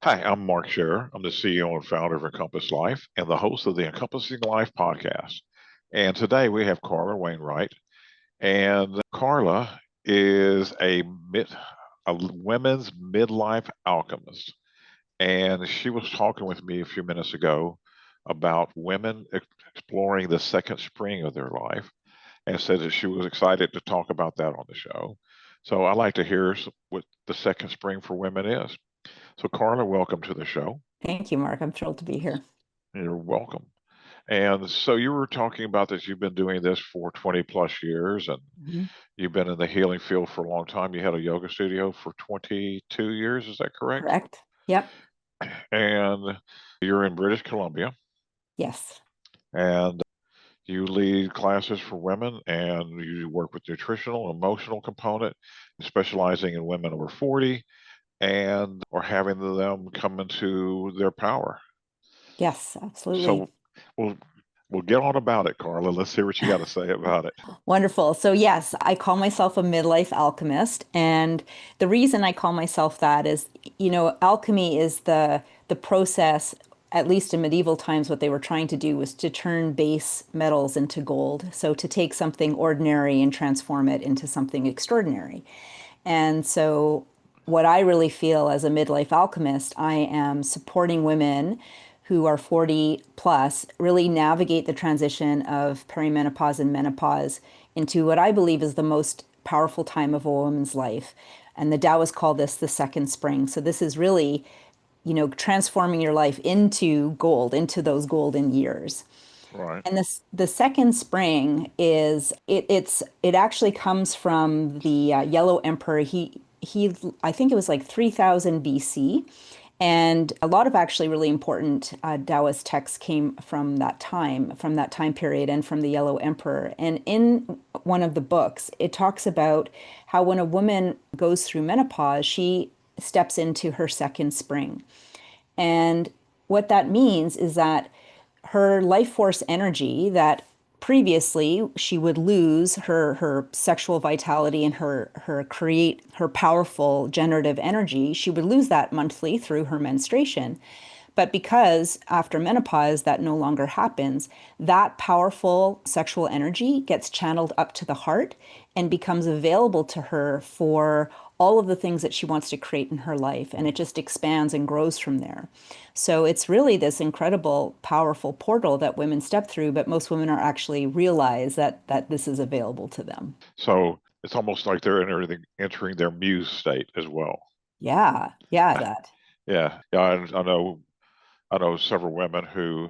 Hi, I'm Mark Scherer. I'm the CEO and founder of Encompass Life and the host of the Encompassing Life Podcast. And today we have Carla Wainwright. And Carla is a women's midlife alchemist. And she was talking with me a few minutes ago about women exploring the second spring of their life and said that she was excited to talk about that on the show. So I'd like to hear what the second spring for women is. So, Carla, welcome to the show. Thank you, Mark. I'm thrilled to be here. You're welcome. And so you were talking about that you've been doing this for 20 plus years and Mhm. you've been in the healing field for a long time. You had a yoga studio for 22 years, is that correct? Correct? Yep. And you're in British Columbia Yes. and you lead classes for women and you work with nutritional, emotional component, specializing in women over 40 and or having them come into their power. Yes, absolutely. So we'll we'll get on about it, Carla. Let's hear what you got to say about it. Wonderful. So, yes, I call myself a midlife alchemist. And the reason I call myself that is, alchemy is the process, at least in medieval times, what they were trying to do was to turn base metals into gold. So, to take something ordinary and transform it into something extraordinary. And so, what I really feel as a midlife alchemist, I am supporting women who are 40 plus really navigate the transition of perimenopause and menopause into what I believe is the most powerful time of a woman's life. And the Taoists call this the second spring. So, this is really, transforming your life into gold, into those golden years. Right. And this the second spring is it actually comes from the Yellow Emperor. He I think it was like 3000 BC, and a lot of actually really important Taoist texts came from that time period, and from the Yellow Emperor. And in one of the books, it talks about how when a woman goes through menopause, she steps into her second spring. And what that means is that her life force energy that previously she would lose her sexual vitality and her powerful generative energy, she would lose that monthly through her menstruation. But because after menopause that no longer happens, that powerful sexual energy gets channeled up to the heart and becomes available to her for all of the things that she wants to create in her life. And it just expands and grows from there. So it's really this incredible, powerful portal that women step through, but most women are actually realize that this is available to them. So it's almost like they're entering their muse state as well. Yeah, yeah, that. Yeah. Yeah. I know several women who,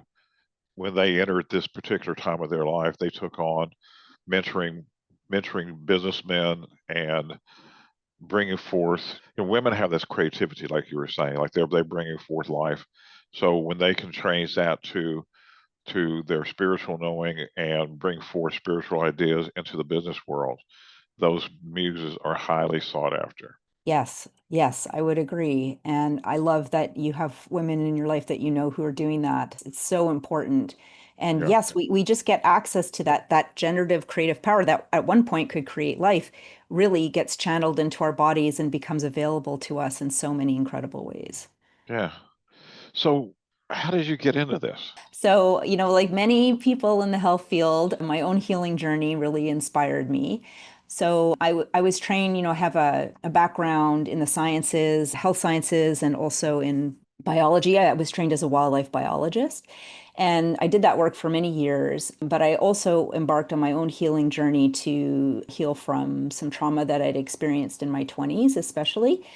when they entered this particular time of their life, they took on mentoring, mentoring businessmen and bringing forth. Women have this creativity, like you were saying, like they're bringing forth life. So when they can change that to their spiritual knowing and bring forth spiritual ideas into the business world, those muses are highly sought after. Yes, yes, I would agree. And I love that you have women in your life that you know who are doing that. It's so important. And Yeah. yes, we just get access to that generative creative power that at one point could create life, really gets channeled into our bodies and becomes available to us in so many incredible ways. Yeah. So how did you get into this? So, like many people in the health field, my own healing journey really inspired me. So, I was trained, I have a background in the sciences, health sciences, and also in biology. I was trained as a wildlife biologist. And I did that work for many years, but I also embarked on my own healing journey to heal from some trauma that I'd experienced in my 20s, especially.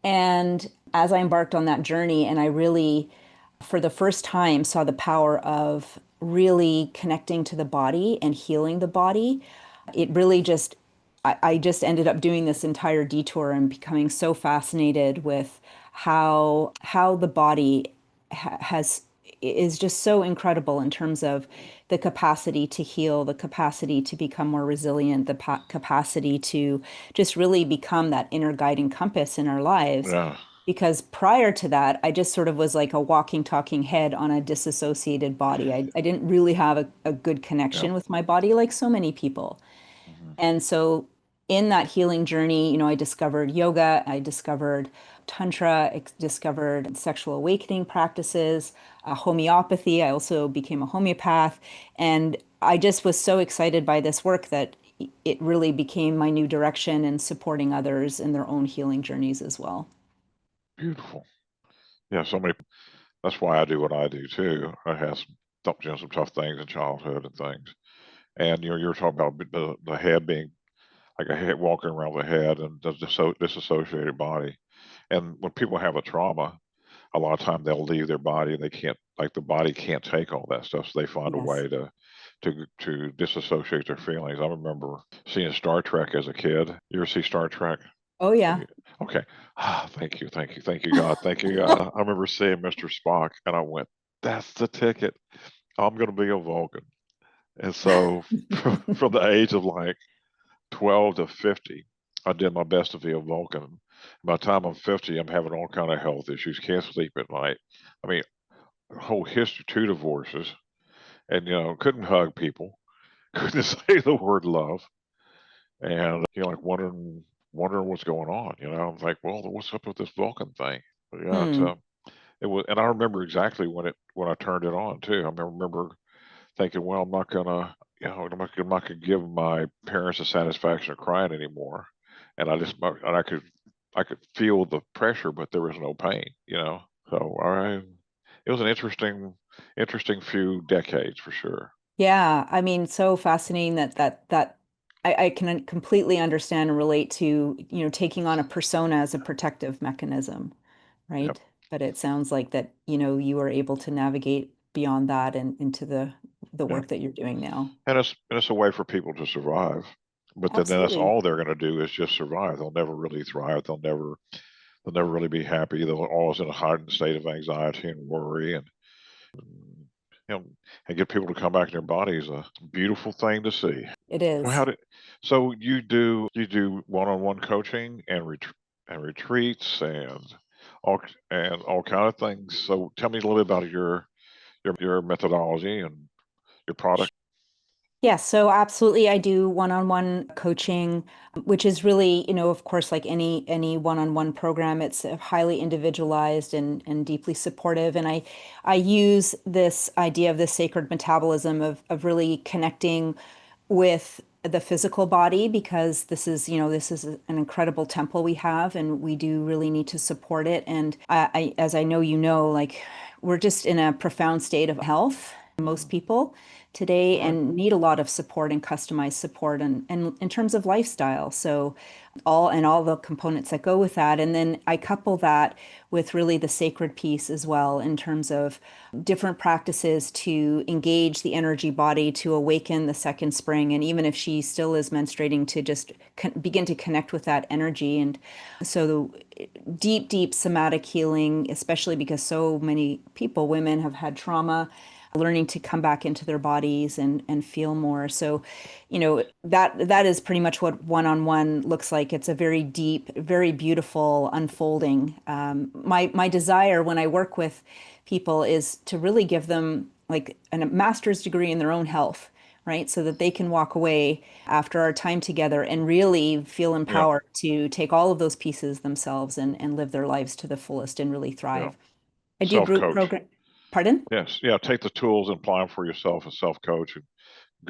And as I embarked on that journey, and I really, for the first time, saw the power of really connecting to the body and healing the body, it really just, I just ended up doing this entire detour and becoming so fascinated with how the body has is just so incredible in terms of the capacity to heal, the capacity to become more resilient, the capacity to just really become that inner guiding compass in our lives. Yeah. Because prior to that, I just sort of was like a walking, talking head on a disassociated body. I didn't really have a good Yeah. connection with my body like so many people. Mhm. And so in that healing journey, I discovered yoga, I discovered Tantra, discovered sexual awakening practices, homeopathy. I also became a homeopath. And I just was so excited by this work that it really became my new direction in supporting others in their own healing journeys as well. Beautiful. Yeah, so many. That's why I do what I do too. I had some tough things in childhood and things. And you're talking about the head being like a head walking around the head and the disassociated body. And when people have a trauma, a lot of time they'll leave their body and they can't, like the body can't take all that stuff. So they find a Yes. way to disassociate their feelings. I remember seeing Star Trek as a kid. You ever see Star Trek? Oh, yeah. Okay. Thank you, thank you, thank you, God, thank you, God. I remember seeing Mr. Spock, and I went, "That's the ticket. I'm going to be a Vulcan." And so, from the age of like 12 to 50, I did my best to be a Vulcan. By the time I'm 50, I'm having all kind of health issues. Can't sleep at night. I mean, a whole history, 2 divorces, and couldn't hug people, couldn't say the word love, and like wondering what's going on. I'm like, well, what's up with this Vulcan thing? But yeah, Hmm. it was, and I remember exactly when I turned it on too. I remember thinking, well, I'm not gonna, I'm not gonna give my parents the satisfaction of crying anymore, and I could feel the pressure, but there was no pain. So it was an interesting few decades for sure. Yeah, I mean, so fascinating that I can completely understand and relate to, taking on a persona as a protective mechanism, Yep. right? But it sounds like that, you were able to navigate beyond that and into the Yeah. work that you're doing now. And it's a way for people to survive. But then that's Absolutely. all they're going to do is just survive. They'll never really thrive. They'll never really be happy. They're always in a heightened state of anxiety and worry, and you know, and get people to come back in their body is a beautiful thing to see. It So is. so you do one-on-one coaching and retreats all all kind of things. So tell me a little bit about your methodology and your product. Yes, so absolutely I do one-on-one coaching, which is really, of course, like any one-on-one program, it's highly individualized and deeply supportive. And I use this idea of the sacred metabolism of really connecting with the physical body because this is an incredible temple we have and we do really need to support it. And as I know, like we're just in a profound state of health, most people today, Right. and need a lot of support and customized support and in terms of lifestyle. So all the components that go with that. And then I couple that with really the sacred piece as well in terms of different practices to engage the energy body to awaken the second spring. And even if she still is menstruating, to just begin to connect with that energy. And so the deep somatic healing, especially because so many people, women, have had trauma, learning to come back into their bodies and feel more. So, that is pretty much what one-on-one looks like. It's a very deep, very beautiful unfolding. My desire when I work with people is to really give them like a master's degree in their own health, right? So that they can walk away after our time together and really feel Yeah. empowered to take all of those pieces themselves and live their lives to the fullest and really Yeah. thrive. I do Self group coach. program. Pardon? Yes. Yeah. Take the tools and apply them for yourself as self coach and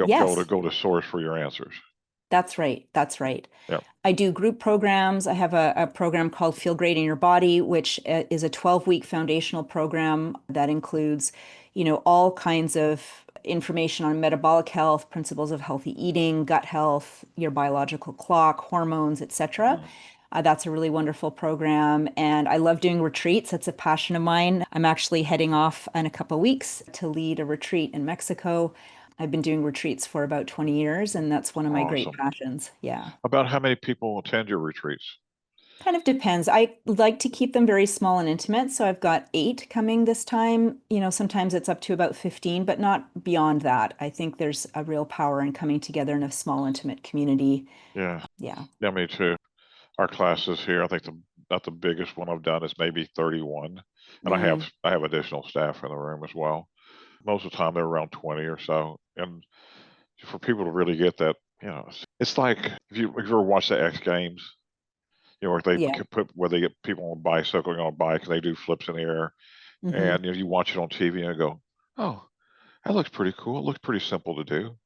Yes, go to source for your answers. that's right. That's right. Yeah. I do group programs. I have a program called Feel Great in Your Body, which is a 12-week foundational program that includes, all kinds of information on metabolic health, principles of healthy eating, gut health, your biological clock, hormones, etc. Mm. That's a really wonderful program. And I love doing retreats. That's a passion of mine. I'm actually heading off in a couple of weeks to lead a retreat in Mexico. I've been doing retreats for about 20 years, and that's one of my great Awesome. passions. Yeah. About how many people attend your retreats? Kind of depends. I like to keep them very small and intimate. So I've got 8 coming this time. Sometimes it's up to about 15, but not beyond that. I think there's a real power in coming together in a small, intimate community. Yeah. Yeah. Yeah, me too. Our classes here, I think about the biggest one I've done is maybe 31, and Mm. I have additional staff in the room as well. Most of the time they're around 20 or so, and for people to really get that, it's like if you ever watch the X Games, Where they Yeah. where they get people on a bicycle, on a bike, and they do flips in the air, Hmm. and you watch it on TV and you go, oh, that looks pretty cool. It looks pretty simple to do.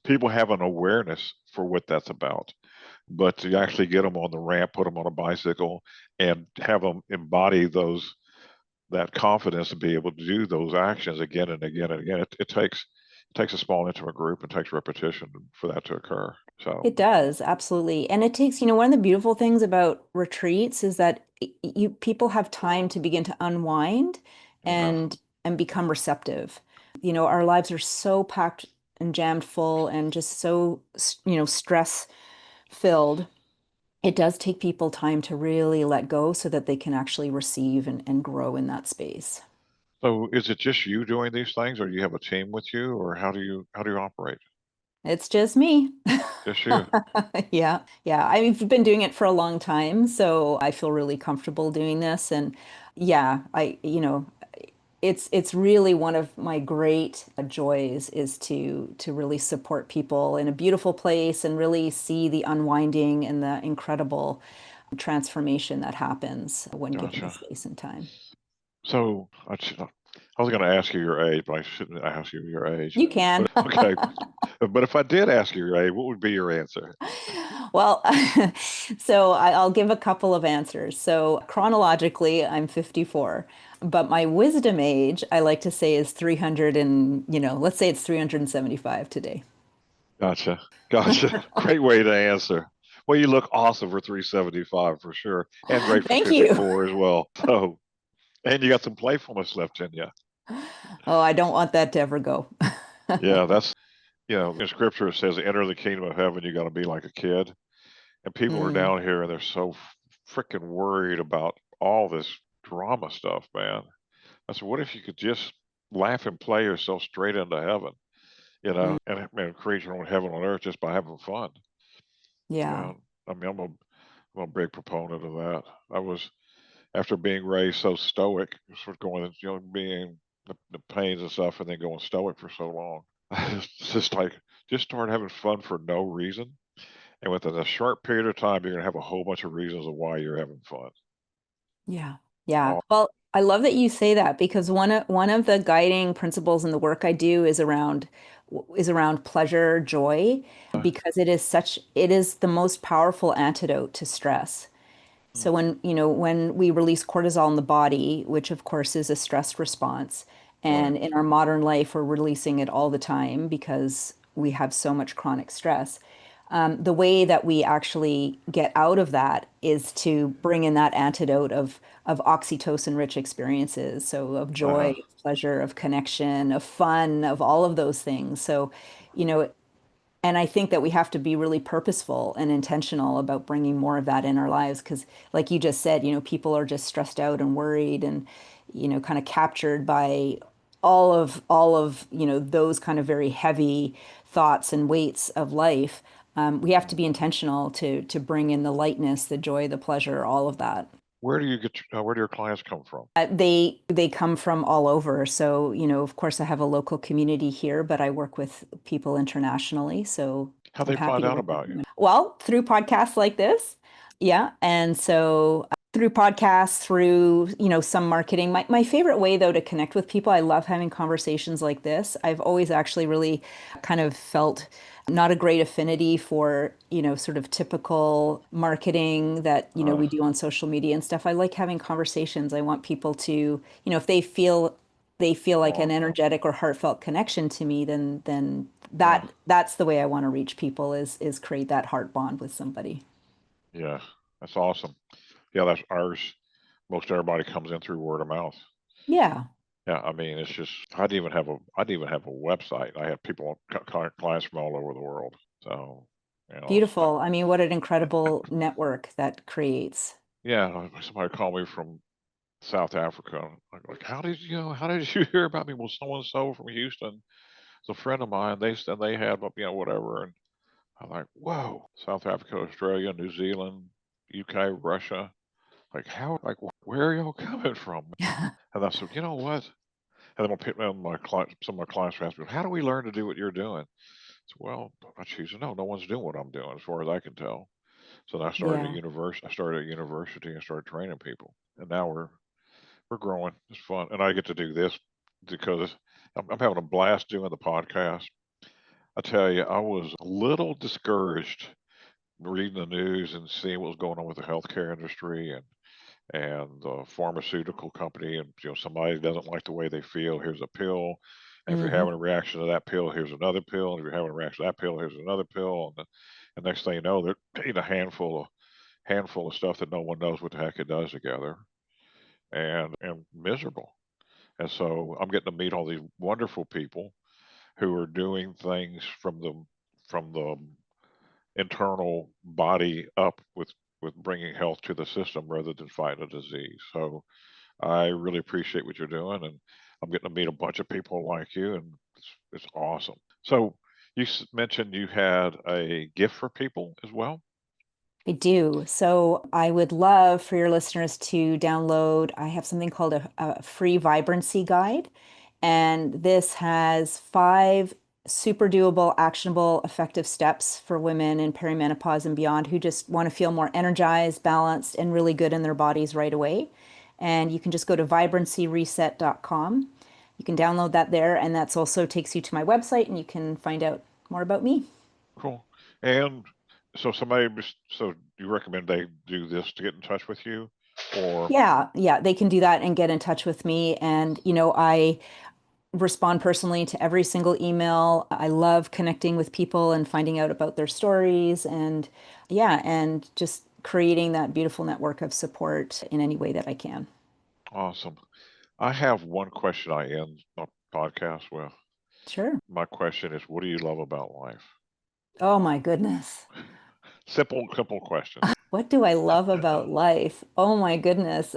People have an awareness for what that's about, but to actually get them on the ramp, put them on a bicycle, and have them embody that confidence to be able to do those actions again and again and again. It takes a small intimate group and takes repetition for that to occur. So It does, absolutely. And it takes, one of the beautiful things about retreats is that people have time to begin to unwind yeah. and become receptive. Our lives are so packed and jammed full and just so, stress filled. It does take people time to really let go so that they can actually receive and grow in that space. So is it just you doing these things, or do you have a team with you, or how do you operate? It's just me. Just you. Yeah, yeah. I've been doing it for a long time, so I feel really comfortable doing this. And yeah, it's really one of my great joys is to really support people in a beautiful place and really see the unwinding and the incredible transformation that happens when given the Gotcha. space and time. So I was going to ask you your age, but I shouldn't ask you your age. You can. But okay. But if I did ask you your age, what would be your answer? Well, so I'll give a couple of answers. So chronologically, I'm 54, but my wisdom age, I like to say is 300 and, let's say it's 375 today. Gotcha. Gotcha. Great way to answer. Well, you look awesome for 375 for sure, and great for Thank you. 54 as well. So, and you got some playfulness left in you. Oh, I don't want that to ever go. Yeah, in scripture it says, enter the kingdom of heaven, you got to be like a kid. And people are Mm, down here and they're so freaking worried about all this drama stuff, man. I said, what if you could just laugh and play yourself straight into heaven, mm, and create your own heaven on earth just by having fun? yeah. Yeah. I mean, I'm a big proponent of that. I was, after being raised so stoic, sort of going, being the pains and stuff, and then going stoic for so long. Just like, just start having fun for no reason. And within a short period of time, you're going to have a whole bunch of reasons of why you're having fun. Yeah. Yeah. All, Well, I love that you say that because one of the guiding principles in the work I do is around pleasure, joy, because it is the most powerful antidote to stress. So mm, when we release cortisol in the body, which of course is a stress response, right. and in our modern life we're releasing it all the time because we have so much chronic stress. The way that we actually get out of that is to bring in that antidote of oxytocin-rich experiences, so of joy, Uh, of pleasure, of connection, of fun, of all of those things. So, you know, and I think that we have to be really purposeful and intentional about bringing more of that in our lives because, like you just said, people are just stressed out and worried and, kind of captured by all of those kind of very heavy thoughts and weights of life. We have to be intentional to bring in the lightness, the joy, the pleasure, all of that. where do your clients come from? They come from all over. So, of course, I have a local community here, but I work with people internationally. So How I'm they happy find to out work with about you? them. Well, through podcasts like this. Yeah. And so through podcasts, through, some marketing. My favorite way, though, to connect with people, I love having conversations like this. I've always actually really kind of felt not a great affinity for, sort of typical marketing that, Uh, we do on social media and stuff. I like having conversations. I want people to, if they feel like an belong. energetic or heartfelt connection to me, then Yeah. that's the way I want to reach people is create that heart bond with somebody. Yeah. That's awesome. Yeah, that's ours. Most everybody comes in through word of mouth. Yeah. Yeah, I mean, it's just I didn't even have a website. I had people, clients from all over the world. So, it's like, Beautiful. I mean, what an incredible network that creates. yeah, somebody called me from South Africa. I'm like, how did you hear about me? Well, someone so from Houston, it's a friend of mine. They said they had, whatever. And I'm like, whoa, South Africa, Australia, New Zealand, UK, Russia. Where are y'all coming from? And I said, you know what? And then some of my clients asked me, how do we learn to do what you're doing? I said, well, I choose to know. No one's doing what I'm doing, as far as I can tell. So then Yeah. I started at university and started training people, and now we're growing. It's fun, and I get to do this because I'm having a blast doing the podcast. I tell you, I was a little discouraged reading the news and seeing what was going on with the healthcare industry and the pharmaceutical company, and somebody doesn't like the way they feel. Here's a pill, and if you're Hmm. having a reaction to that pill, here's another pill, and if you're having a reaction to that pill, here's another pill, and next thing you know, they're eating a handful of stuff that no one knows what the heck it does together, and miserable. And so I'm getting to meet all these wonderful people who are doing things from the internal body up with bringing health to the system rather than fighting a disease. So I really appreciate what you're doing, and I'm getting to meet a bunch of people like you, and it's awesome. So you mentioned you had a gift for people as well. I do. So I would love for your listeners to download. I have something called a free vibrancy guide. And this has 5 super doable, actionable, effective steps for women in perimenopause and beyond who just want to feel more energized, balanced, and really good in their bodies right away. And you can just go to vibrancyreset.com. You can download that there, and that's also takes you to my website, and you can find out more about me. Cool. And so you recommend they do this to get in touch with you, or Yeah, they can do that and get in touch with me. And, I respond personally to every single email. I love connecting with people and finding out about their stories and, yeah, and just creating that beautiful network of support in any way that I can. awesome. I have one question I end the podcast with. Sure. My question is, what do you love about life? Oh my goodness. Simple question. What do I love about life? Oh my goodness.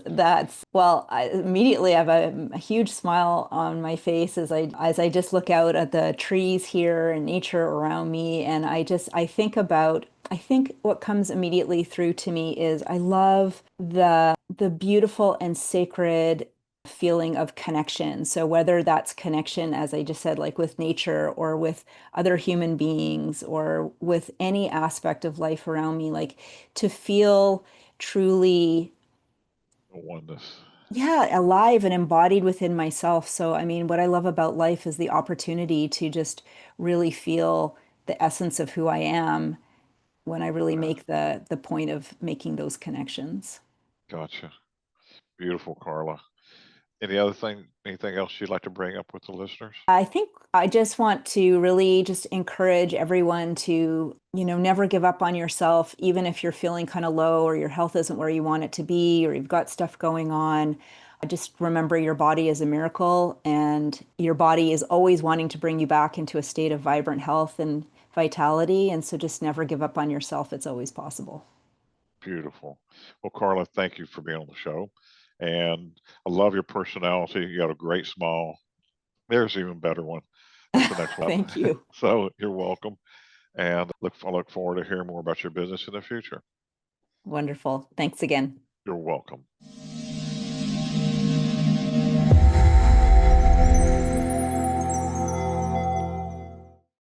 Well, I immediately have a huge smile on my face as I just look out at the trees here and nature around me. And I think what comes immediately through to me is I love the beautiful and sacred feeling of connection. So whether that's connection, as I just said, like with nature or with other human beings or with any aspect of life around me, like to feel truly, Oneness. yeah, alive and embodied within myself. So, I mean, what I love about life is the opportunity to just really feel the essence of who I am when I really Yeah, make the point of making those connections. gotcha. Beautiful, Carla. Anything else you'd like to bring up with the listeners? I think I just want to really just encourage everyone to, never give up on yourself, even if you're feeling kind of low or your health isn't where you want it to be or you've got stuff going on. Just remember your body is a miracle and your body is always wanting to bring you back into a state of vibrant health and vitality. And so just never give up on yourself. It's always possible. Beautiful. Well, Carla, thank you for being on the show. And I love your personality. You got a great smile. There's an even better one. That's the next one up. Thank you. So you're welcome. And I look forward to hearing more about your business in the future. Wonderful. Thanks again. You're welcome.